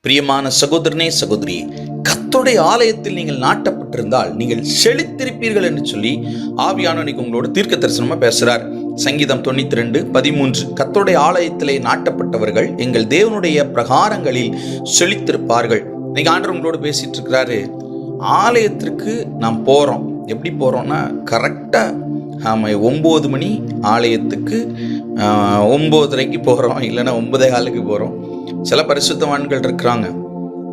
பிரியமான சகோதரனே சகோதரியே, கர்த்தருடைய ஆலயத்தில் நீங்கள் நாட்டப்பட்டிருந்தால் நீங்கள் செழித்திருப்பீர்கள் என்று சொல்லி ஆவியானவர் உங்களோட தீர்க்க தரிசனமா பேசுறார். சங்கீதம் 92:13, கர்த்தருடைய ஆலயத்திலே நாட்டப்பட்டவர்கள் எங்கள் தேவனுடைய பிரகாரங்களில் செழித்திருப்பார்கள். இன்னைக்கு ஆண்டவர் உங்களோட பேசிட்டு இருக்கிறாரு. ஆலயத்திற்கு நாம் போறோம். எப்படி போறோம்னா, கரெக்டா 9 மணி ஆலயத்துக்கு 9:30 போகிறோம், இல்லைன்னா 9:15 போகிறோம். சில பரிசுத்தவான்கள் இருக்கிறாங்க,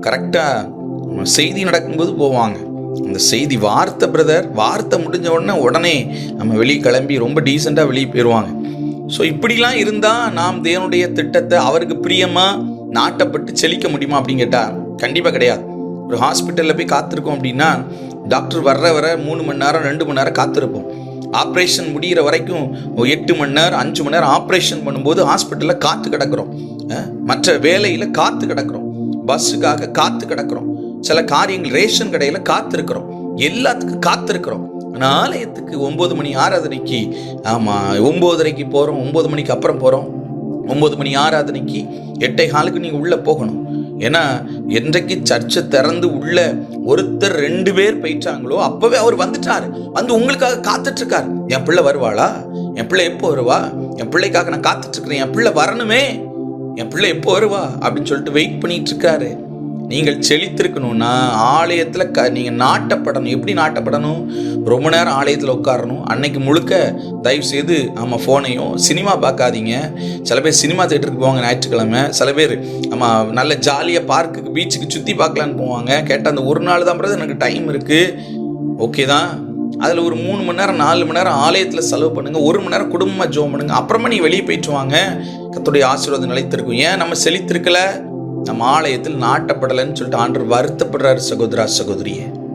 கரெக்டாக செய்தி நடக்கும்போது போவாங்க. அந்த செய்தி வார்த்தை முடிஞ்ச உடனே நம்ம வெளியே கிளம்பி ரொம்ப டீசெண்டாக வெளியே போயிடுவாங்க. ஸோ இப்படிலாம் இருந்தால் நாம் தேவனுடைய திட்டத்தை அவருக்கு பிரியமாக நாட்டப்பட்டு செழிக்க முடியுமா அப்படின்னு கேட்டால் கண்டிப்பாக கிடையாது. ஒரு ஹாஸ்பிட்டலில் போய் காத்திருக்கோம் அப்படின்னா டாக்டர் வர 3 மணி நேரம் 2 மணி நேரம் காத்திருப்போம். ஆப்ரேஷன் முடிகிற வரைக்கும் 8 மணி நேரம் 5 மணி நேரம் ஆப்ரேஷன் பண்ணும்போது ஹாஸ்பிட்டலில் காத்து கிடக்கிறோம். மற்ற வேலையில் காத்து கிடக்கிறோம், பஸ்ஸுக்காக காத்து கிடக்கிறோம், சில காரியங்கள் ரேஷன் கடையில் காத்திருக்கிறோம், எல்லாத்துக்கும் காத்திருக்கிறோம். ஆனால் ஆலயத்துக்கு 9 மணி ஆராதனைக்கு 9:30 போகிறோம், 9 மணிக்கு அப்புறம் போகிறோம். 9 மணி ஆராதனைக்கு 8:15 நீங்கள் உள்ளே போகணும். ஏன்னா என்றைக்கு சர்ச்சை திறந்து உள்ள ஒருத்தர் 2 பேர் போயிட்டாங்களோ அப்பவே அவர் வந்துட்டாரு, வந்து உங்களுக்காக காத்துட்டு இருக்காரு. என் பிள்ளை வருவாளா, என் பிள்ளை எப்போ வருவா, என் பிள்ளைக்காக நான் காத்துட்டு இருக்கிறேன், என் பிள்ளை வரணுமே, என் பிள்ளை எப்போ வருவா அப்படின்னு சொல்லிட்டு வெயிட் பண்ணிட்டு இருக்காரு. நீங்கள் செழித்திருக்கணும்னா ஆலயத்தில் நீங்கள் நாட்டப்படணும். எப்படி நாட்டப்படணும்? ரொம்ப நேரம் ஆலயத்தில் உட்காரணும். அன்னைக்கு முழுக்க தயவு செய்து ஃபோனையும் சினிமா பார்க்காதீங்க. சில பேர் சினிமா தேட்டருக்கு போவாங்க ஞாயிற்றுக்கிழமை, சில பேர் நல்ல ஜாலியாக பார்க்குக்கு பீச்சுக்கு சுற்றி பார்க்கலான்னு போவாங்க. கேட்டால் அந்த ஒரு நாள் தான் எனக்கு டைம் இருக்குது, ஓகே தான். அதில் ஒரு 3 மணி நேரம் 4 மணி நேரம் ஆலயத்தில் செலவு பண்ணுங்கள், 1 மணி நேரம் குடும்பமாக ஜெபம் பண்ணுங்கள், அப்புறமா நீ வெளியே போயிட்டு வாங்க. கர்த்தருடைய ஆசீர்வாதம் நிலைத்திருக்கும். ஏன் நம்ம செழித்திருக்கல? நம்ம ஆலயத்தில் நாட்டப்படலைன்னு சொல்லிட்டு ஆண்டவர் வருத்தப்படுறாரு. சகோதரா சகோதரியே,